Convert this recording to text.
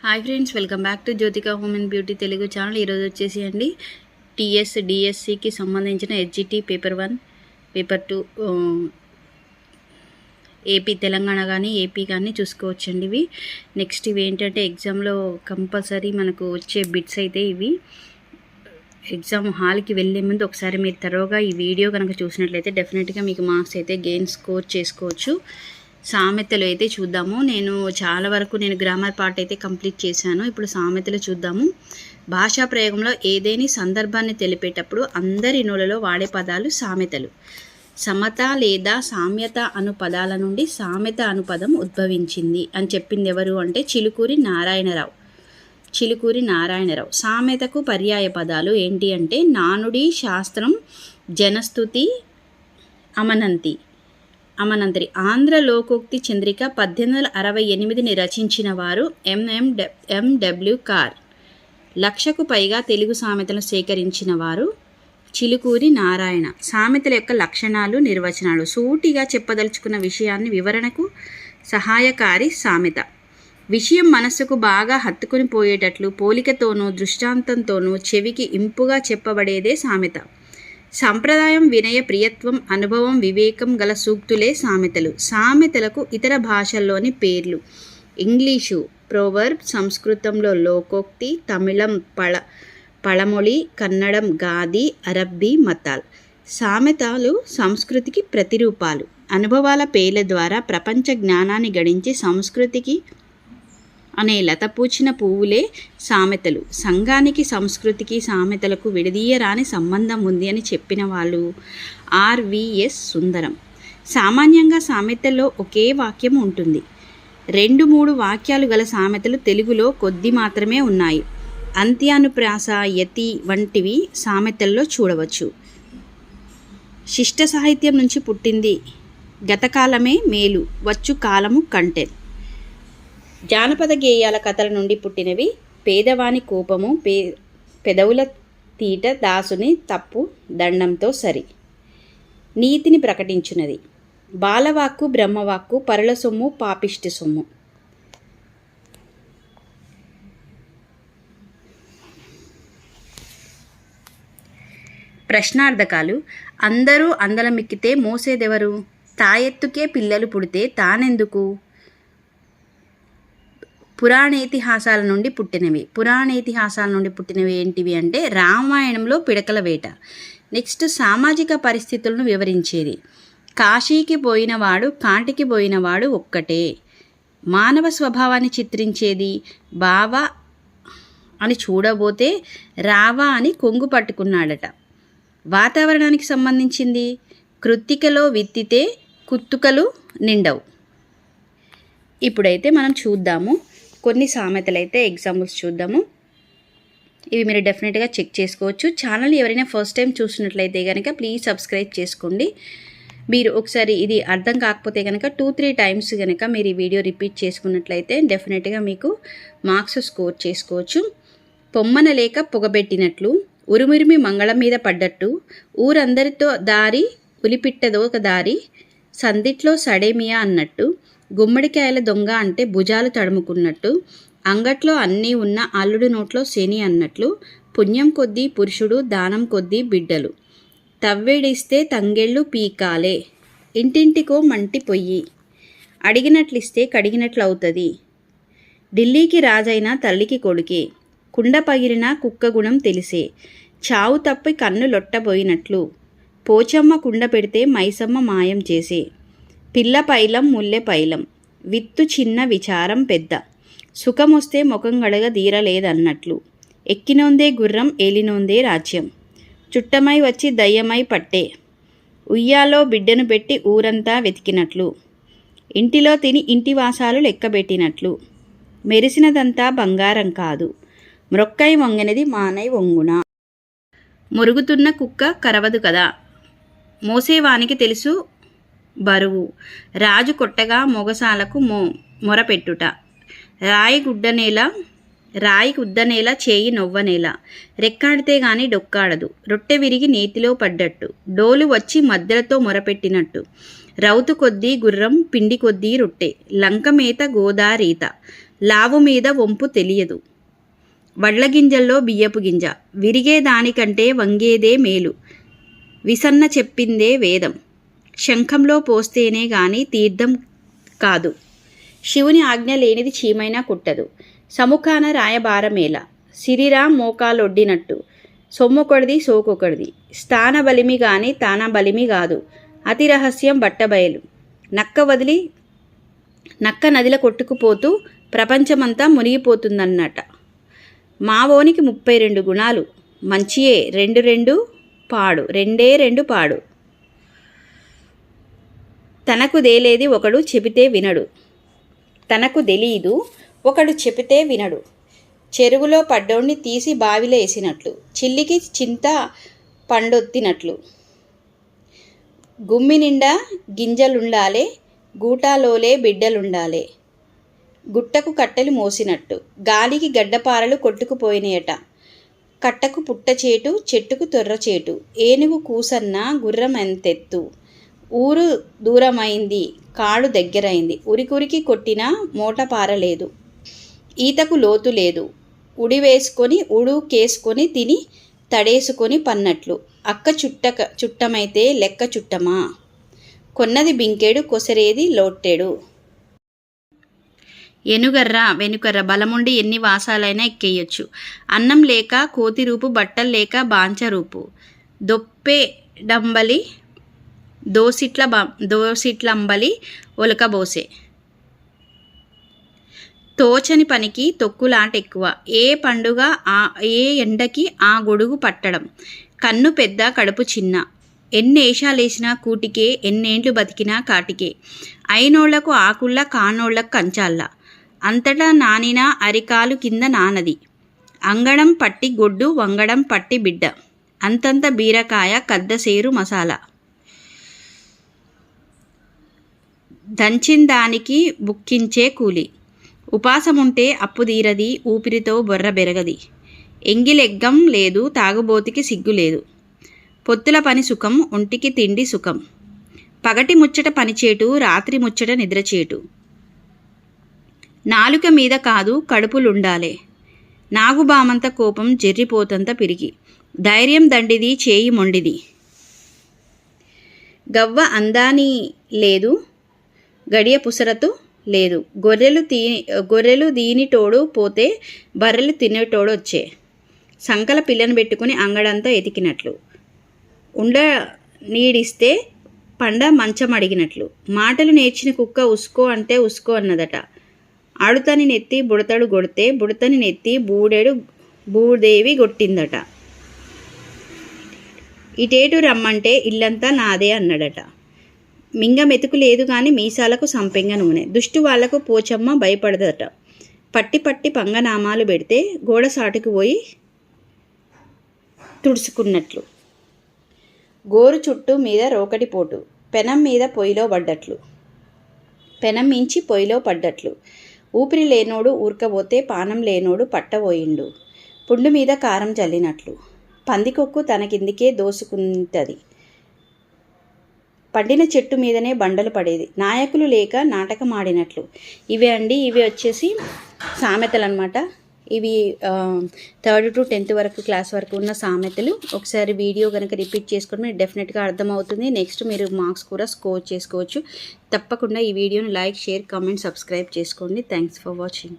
Hi friends, welcome back to Jyothika home and beauty Telugu channel. ఈరోజు వచ్చేసి అండి టీఎస్ డిఎస్సికి సంబంధించిన HGT paper 1 paper 2 AP Telangana కానీ ఏపీ కానీ చూసుకోవచ్చండి. ఇవి నెక్స్ట్ ఇవి ఏంటంటే ఎగ్జామ్లో కంపల్సరీ మనకు వచ్చే బిట్స్ అయితే ఇవి. ఎగ్జామ్ హాల్కి వెళ్ళే ముందు ఒకసారి మీరు తరోగా ఈ వీడియో కనుక చూసినట్లయితే డెఫినెట్గా మీకు మార్క్స్ అయితే గెయిన్ స్కోర్ చేసుకోవచ్చు. సామెతలు అయితే చూద్దాము. నేను చాలా వరకు గ్రామర్ పార్ట్ అయితే కంప్లీట్ చేశాను. ఇప్పుడు సామెతలు చూద్దాము. భాషా ప్రయోగంలో ఏదేని సందర్భాన్ని తెలిపేటప్పుడు అందరి నోలలో వాడే పదాలు సామెతలు. సమత లేదా సామ్యత అను పదాల నుండి సామెత అను పదం ఉద్భవించింది అని చెప్పింది ఎవరు అంటే చిలుకూరి నారాయణరావు. సామెతకు పర్యాయ పదాలు ఏంటి అంటే నానుడి, శాస్త్రం, జనస్తుతి, అమనంతరి. ఆంధ్ర లోకోక్తి చంద్రిక 1868ని రచించిన వారు ఎండబ్ల్యూ కార్. 1,00,000కు పైగా తెలుగు సామెతలను సేకరించిన వారు చిలుకూరి నారాయణ. సామెతల యొక్క లక్షణాలు, నిర్వచనాలు. సూటిగా చెప్పదలుచుకున్న విషయాన్ని వివరణకు సహాయకారి సామెత. విషయం మనస్సుకు బాగా హత్తుకుని పోయేటట్లు పోలికతోనూ దృష్టాంతంతోనూ చెవికి ఇంపుగా చెప్పబడేదే సామెత. సంప్రదాయం, వినయ, ప్రియత్వం, అనుభవం, వివేకం గల సూక్తులే సామెతలు. సామెతలకు ఇతర భాషల్లోని పేర్లు: ఇంగ్లీషు ప్రోవర్బ్, సంస్కృతంలో లోకోక్తి, తమిళం పళమొళి, కన్నడం గాది, అరబ్బీ మతాల్. సామెతలు సంస్కృతికి ప్రతిరూపాలు. అనుభవాల పేర్ల ద్వారా ప్రపంచ జ్ఞానాన్ని గడించి సంస్కృతికి అనే లతపూచిన పువ్వులే సామెతలు. సంఘానికి సంస్కృతికి సామెతలకు విడదీయరాని సంబంధం ఉంది అని చెప్పిన వాళ్ళు ఆర్విఎస్ సుందరం. సామాన్యంగా సామెతల్లో ఒకే వాక్యం ఉంటుంది. 2-3 వాక్యాలు గల సామెతలు తెలుగులో కొద్ది మాత్రమే ఉన్నాయి. అంత్యానుప్రాస, యతి వంటివి సామెతల్లో చూడవచ్చు. శిష్ట సాహిత్యం నుంచి పుట్టింది గతకాలమే మేలు, వచ్చు కాలము కంటె. జానపద గేయాల కథల నుండి పుట్టినవి పేదవాని కోపము, పెదవుల తీట, దాసుని తప్పు దండంతో సరి. నీతిని ప్రకటించున్నది. బాలవాక్కు, బ్రహ్మవాక్కు, పరుల సొమ్ము, పాపిష్టి సొమ్ము. ప్రశ్నార్థకాలు. అందరూ అందలమెక్కితే మోసేదెవరు? తాయెత్తుకే పిల్లలు పుడితే తానెందుకు? పురాణేతిహాసాల నుండి పుట్టినవి ఏంటివి అంటే రామాయణంలో పిడకల వేట. నెక్స్ట్ సామాజిక పరిస్థితులను వివరించేది. కాశీకి పోయినవాడు, కాంటికి పోయినవాడు ఒక్కటే. మానవ స్వభావాన్ని చిత్రించేది. బావా అని చూడబోతే రావా అని కొంగు పట్టుకున్నాడట. వాతావరణానికి సంబంధించింది. కృత్తికలో విత్తితే కుత్తుకలు నిండవు. ఇప్పుడైతే మనం చూద్దాము కొన్ని సామెతలు అయితే ఎగ్జాంపుల్స్ చూద్దాము. ఇవి మీరు డెఫినెట్గా చెక్ చేసుకోవచ్చు. ఛానల్ ఎవరైనా ఫస్ట్ టైం చూసినట్లయితే కనుక ప్లీజ్ సబ్స్క్రైబ్ చేసుకోండి. మీరు ఒకసారి ఇది అర్థం కాకపోతే కనుక 2-3 టైమ్స్ కనుక మీరు ఈ వీడియో రిపీట్ చేసుకున్నట్లయితే డెఫినెట్గా మీకు మార్క్స్ స్కోర్ చేసుకోవచ్చు. పొమ్మన లేక పొగబెట్టినట్లు, ఉరుమురిమి మంగళం మీద పడ్డట్టు, ఊరందరితో దారి ఉలిపిట్టదో ఒక దారి, సందిట్లో సడేమియా అన్నట్టు, గుమ్మడికాయల దొంగ అంటే భుజాలు తడుముకున్నట్టు, అంగట్లో అన్నీ ఉన్న అల్లుడు నోట్లో శని అన్నట్లు, పుణ్యం కొద్దీ పురుషుడు, దానం కొద్దీ బిడ్డలు, తవ్వేడిస్తే తంగెళ్ళు పీకాలే, ఇంటింటికో మంటి పొయ్యి, అడిగినట్లిస్తే కడిగినట్లు అవుతుంది, ఢిల్లీకి రాజైన తల్లికి కొడుకే, కుండ పగిలిన కుక్క గుణం తెలిసే, చావు తప్పి కన్ను లొట్టబోయినట్లు, పోచమ్మ కుండ పెడితే మైసమ్మ మాయం చేసే, పిల్ల పైలం ముల్లె పైలం, విత్తు చిన్న విచారం పెద్ద, సుఖమొస్తే ముఖం గడగ తీరలేదన్నట్లు, ఎక్కినోందే గుర్రం ఏలినోందే రాజ్యం, చుట్టమై వచ్చి దయ్యమై పట్టే, ఉయ్యాలో బిడ్డను పెట్టి ఊరంతా వెతికినట్లు, ఇంటిలో తిని ఇంటి వాసాలు లెక్కబెట్టినట్లు, మెరిసినదంతా బంగారం కాదు, మ్రొక్కై వంగనిది మానై వంగున, మురుగుతున్న కుక్క కరవదు కదా, మోసేవానికి తెలుసు బరువు, రాజు కొట్టగా మొగసాలకు మొరపెట్టుట, రాయి గుద్దనేల చేయి నొవ్వనేల, రెక్కాడితే గాని డొక్కాడదు, రొట్టె విరిగి నేతిలో పడ్డట్టు, డోలు వచ్చి మద్దెలతో మొరపెట్టినట్టు, రౌతు కొద్దీ గుర్రం పిండి కొద్దీ రొట్టె, లంకమేత గోదారీత, లావు మీద వంపు తెలియదు. వడ్ల గింజల్లో బియ్యపు గింజ. విరిగే దానికంటే వంగేదే మేలు. విసన్న చెప్పిందే వేదం. శంఖంలో పోస్తేనే గాని తీర్థం కాదు. శివుని ఆజ్ఞ లేనిది చీమైనా కుట్టదు. సముఖాన రాయబారమేల. సిరిరా మోకాలొడ్డినట్టు. సొమ్మొకడిది సోకొకడిది. స్థాన బలిమి గాని తాన బలిమి కాదు. అతి రహస్యం బట్టబయలు. నక్క నదిలో కొట్టుకుపోతూ ప్రపంచమంతా మునిగిపోతుందన్నట. మావోనికి 32 గుణాలు. మంచియే 2 పాడు. 2 పాడు. తనకు దేలేది ఒకడు చెబితే వినడు. తనకు తెలీదు ఒకడు చెబితే వినడు. చెరువులో పడ్డోణ్ణి తీసి బావిలో వేసినట్లు. చిల్లికి చింత పండొత్తినట్లు. గుమ్మి నిండా గింజలుండాలే. గూటాలోలే బిడ్డలుండాలే. గుట్టకు కట్టెలు మోసినట్టు. గాలికి గడ్డపారలు కొట్టుకుపోయినాయట. కట్టకు పుట్టచేటు, చెట్టుకు తొర్రచేటు. ఏనుగు కూసన్న గుర్రం ఎంతెత్తు. ఊరు దూరమైంది, కాడు దగ్గరైంది. ఉరికురికి కొట్టినా మూట పారలేదు. ఈతకు లోతు లేదు. ఉడుకేసుకొని తిని తడేసుకొని పన్నట్లు. అక్క చుట్టమైతే లెక్క చుట్టమా. కొన్నది బింకెడు, కొసరేది లోట్టెడు. ఎనుగర్ర వెనుకర్ర. బలముండి ఎన్ని వాసాలైనా ఎక్కేయొచ్చు. అన్నం లేక కోతి రూపు, బట్టలు లేక బాంచ రూపు. దొప్పే డంబలి దోసిట్లంబలి ఒలకబోసే. తోచని పనికి తొక్కులాట ఎక్కువ. ఏ పండుగ ఏ ఎండకి ఆ గొడుగు పట్టడం. కన్ను పెద్ద, కడుపు చిన్న. ఎన్నేషాలేసినా కూటికే, ఎన్నేండ్లు బతికినా కాటికే. అయినోళ్లకు ఆకుల్ల, కానోళ్లకు కంచాల్ల. అంతటా నానిన అరికాలు కింద నానది. అంగడం పట్టి గొడ్డు, వంగడం పట్టి బిడ్డ. అంతంత బీరకాయ, కద్దసేరు మసాలా. దంచిందానికి బుక్కించే కూలి. ఉపాసముంటే అప్పు తీరది, ఊపిరితో బొర్ర బెరగది. ఎంగిలెగ్గం లేదు, తాగుబోతికి సిగ్గు లేదు. పొత్తుల పని సుఖం, ఒంటికి తిండి సుఖం. పగటి ముచ్చట పనిచేటు, రాత్రి ముచ్చట నిద్రచేటు. నాలుక మీద కాదు కడుపులుండాలే. నాగుబామంత కోపం, జెర్రిపోతంత పిరిగి. ధైర్యం దండిది, చేయి మొండిది. గవ్వ అందాని లేదు, గడియ పుసరతు లేదు. గొర్రెలు దీనిటోడు పోతే బర్రెలు తినేటోడు వచ్చే. సంకల పిల్లను పెట్టుకుని అంగడంతా ఎతికినట్లు. ఉండ నీడిస్తే పండ మంచం అడిగినట్లు. మాటలు నేర్చిన కుక్క ఉస్కో అంటే ఉస్కో అన్నదట. ఆడుతని నెత్తి బుడతడు కొడితే బుడతని నెత్తి భూదేవి కొట్టిందట. ఇటేటు రమ్మంటే ఇల్లంతా నాదే అన్నాడట. మింగ మెతుకు లేదు గాని మీసాలకు సంపెంగ నూనె. దుష్టు వాళ్లకు పోచమ్మ భయపడదట. పట్టి పంగనామాలు పెడితే గోడ సాటుకు పోయి తుడుచుకున్నట్లు. గోరు చుట్టూ మీద రోకటి పోటు. పెనం మీద పొయ్యిలో పడ్డట్లు. పెనం మించి పొయ్యిలో పడ్డట్లు. ఊపిరి లేనోడు ఊరకబోతే పానం లేనోడు పట్టబోయిండు. పుండు మీద కారం జల్లినట్లు. పందికొక్కు తనకిందికే దోసుకుంటది. పండిన చెట్టు మీదనే బండలు పడేది. నాయకులు లేక నాటకం ఆడినట్లు. ఇవి వచ్చేసి సామెతలు అనమాట. ఇవి 3rd to 10th వరకు క్లాస్ వరకు ఉన్న సామెతలు. ఒకసారి వీడియో కనుక రిపీట్ చేసుకొని మీరు డెఫినెట్గా అర్థమవుతుంది. నెక్స్ట్ మీరు మార్క్స్ కూడా స్కోర్ చేసుకోవచ్చు. తప్పకుండా ఈ వీడియోని లైక్, షేర్, కామెంట్, సబ్స్క్రైబ్ చేసుకోండి. Thanks for watching.